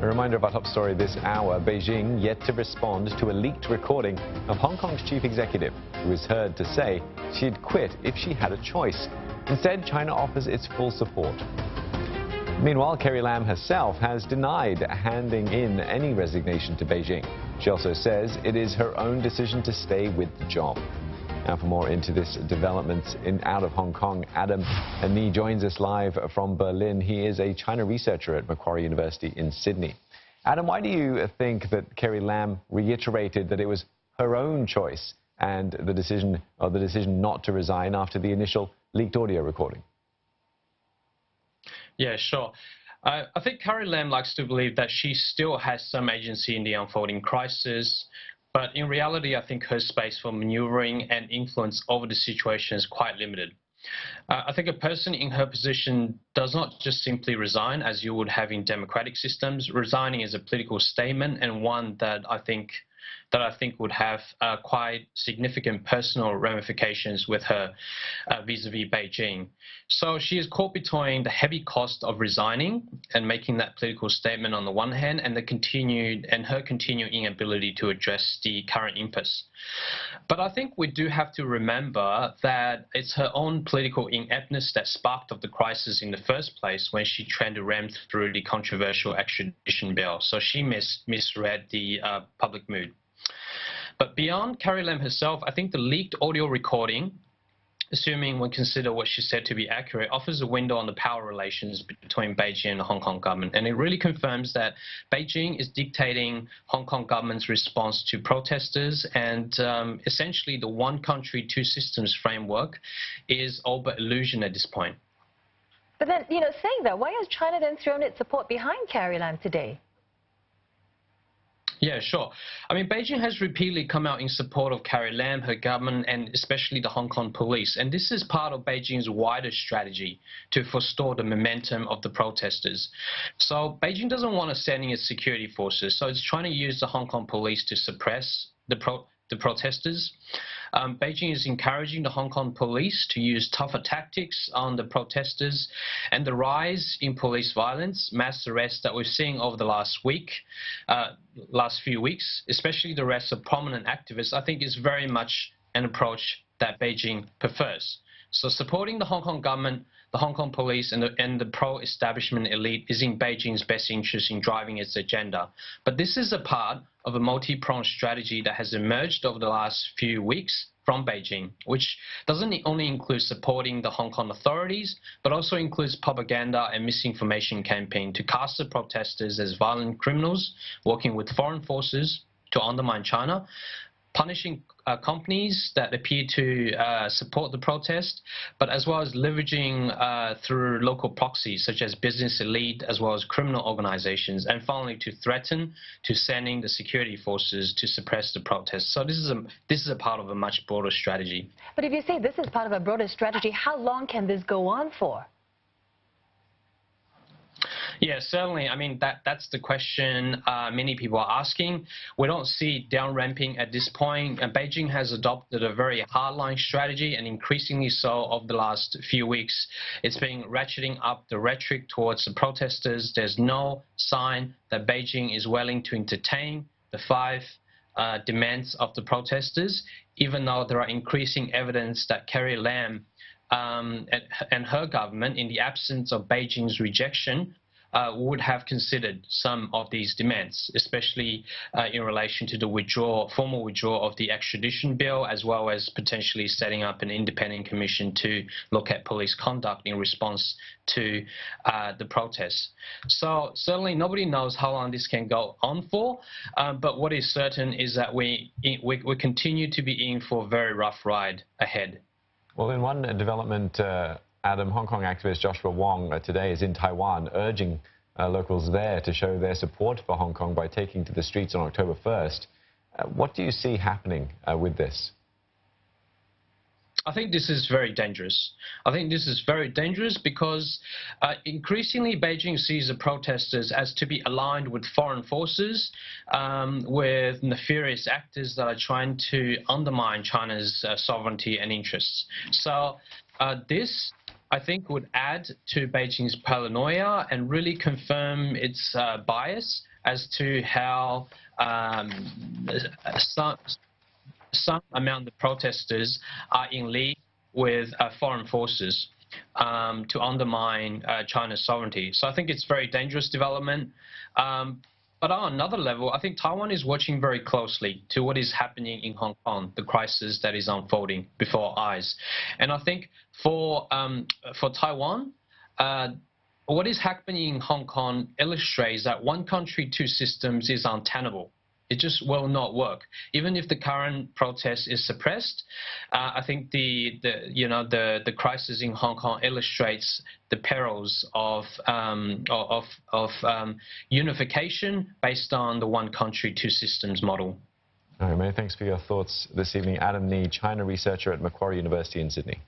A reminder of our top story this hour. Beijing yet to respond to a leaked recording of Hong Kong's chief executive, who is heard to say she'd quit if she had a choice. Instead, China offers its full support. Meanwhile, Carrie Lam herself has denied handing in any resignation to Beijing. She also says it is her own decision to stay with the job. Now, for more into this development out of Hong Kong, Adam Ni joins us live from Berlin. He is a China researcher at Macquarie University in Sydney. Adam, why do you think that Carrie Lam reiterated that it was her own choice and the decision not to resign after the initial leaked audio recording? Yeah, sure. I think Carrie Lam likes to believe that she still has some agency in the unfolding crisis. But in reality, I think her space for maneuvering and influence over the situation is quite limited. I think a person in her position does not just simply resign as you would have in democratic systems. Resigning is a political statement, and one that I think would have quite significant personal ramifications with her vis-a-vis Beijing. So she is caught between the heavy cost of resigning and making that political statement on the one hand, and her continuing inability to address the current impasse. But I think we do have to remember that it's her own political ineptness that sparked off the crisis in the first place when she tried to ram through the controversial extradition bill. So she misread the public mood. But beyond Carrie Lam herself, I think the leaked audio recording, assuming we consider what she said to be accurate, offers a window on the power relations between Beijing and the Hong Kong government. And it really confirms that Beijing is dictating Hong Kong government's response to protesters, and essentially the one country, two systems framework is all but illusion at this point. But then, saying that, why has China then thrown its support behind Carrie Lam today? Yeah, sure. I mean, Beijing has repeatedly come out in support of Carrie Lam, her government, and especially the Hong Kong police. And this is part of Beijing's wider strategy to forestall the momentum of the protesters. So Beijing doesn't want to send in its security forces, so it's trying to use the Hong Kong police to suppress the protesters. Beijing is encouraging the Hong Kong police to use tougher tactics on the protesters, and the rise in police violence, mass arrests that we're seeing over the last few weeks, especially the arrest of prominent activists, I think is very much an approach that Beijing prefers. So supporting the Hong Kong government, the Hong Kong police, and the pro-establishment elite is in Beijing's best interest in driving its agenda. But this is a part of a multi-pronged strategy that has emerged over the last few weeks from Beijing, which doesn't only include supporting the Hong Kong authorities, but also includes propaganda and misinformation campaign to cast the protesters as violent criminals working with foreign forces to undermine China, punishing companies that appear to support the protest, but as well as leveraging through local proxies such as business elite as well as criminal organizations, and finally to threaten to sending the security forces to suppress the protests. So this is a part of a much broader strategy. But if you say this is part of a broader strategy, how long can this go on for? Yeah, certainly. I mean, that's the question many people are asking. We don't see down-ramping at this point. Beijing has adopted a very hardline strategy, and increasingly so over the last few weeks. It's been ratcheting up the rhetoric towards the protesters. There's no sign that Beijing is willing to entertain the five demands of the protesters, even though there are increasing evidence that Carrie Lam and her government, in the absence of Beijing's rejection, would have considered some of these demands, especially in relation to the formal withdrawal of the extradition bill, as well as potentially setting up an independent commission to look at police conduct in response to the protests. So certainly nobody knows how long this can go on for, but what is certain is that we continue to be in for a very rough ride ahead. Well, in one development, Adam, Hong Kong activist Joshua Wong today is in Taiwan, urging locals there to show their support for Hong Kong by taking to the streets on October 1st. What do you see happening with this? I think this is very dangerous. I think this is very dangerous because increasingly Beijing sees the protesters as to be aligned with foreign forces, with nefarious actors that are trying to undermine China's sovereignty and interests. So this I think would add to Beijing's paranoia and really confirm its bias as to how some amount of protesters are in league with foreign forces to undermine China's sovereignty. So I think it's a very dangerous development. But on another level, I think Taiwan is watching very closely to what is happening in Hong Kong, the crisis that is unfolding before our eyes. And I think for Taiwan, what is happening in Hong Kong illustrates that one country, two systems is untenable. It just will not work. Even if the current protest is suppressed, I think the crisis in Hong Kong illustrates the perils of unification based on the one country, two systems model. All right, many thanks for your thoughts this evening. Adam Nee, China researcher at Macquarie University in Sydney.